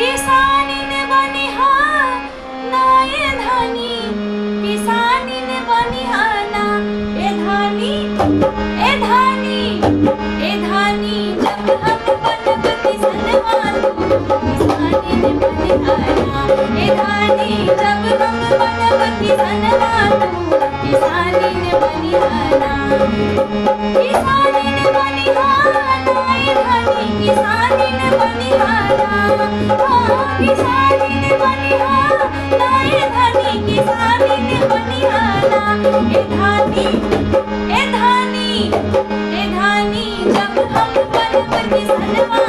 किसानिन बनिहा ना ए धानी, किसानिन बनिहा ना ए धानी, ए धानी, ए धानी जब हम बनब किसनवा तू किसानिन बनिहा ना ए धानी जब हम बनब किसनवा तू किसानिन बनिहा ना, किसानिन बनिहा ना ए धानी किसानिन बनिहा ना, किसानिन बनिहा ना ए धानी किसानिन बनिहा ना ए धानी, ए धानी, ए धानी जब हम बनब किसनवा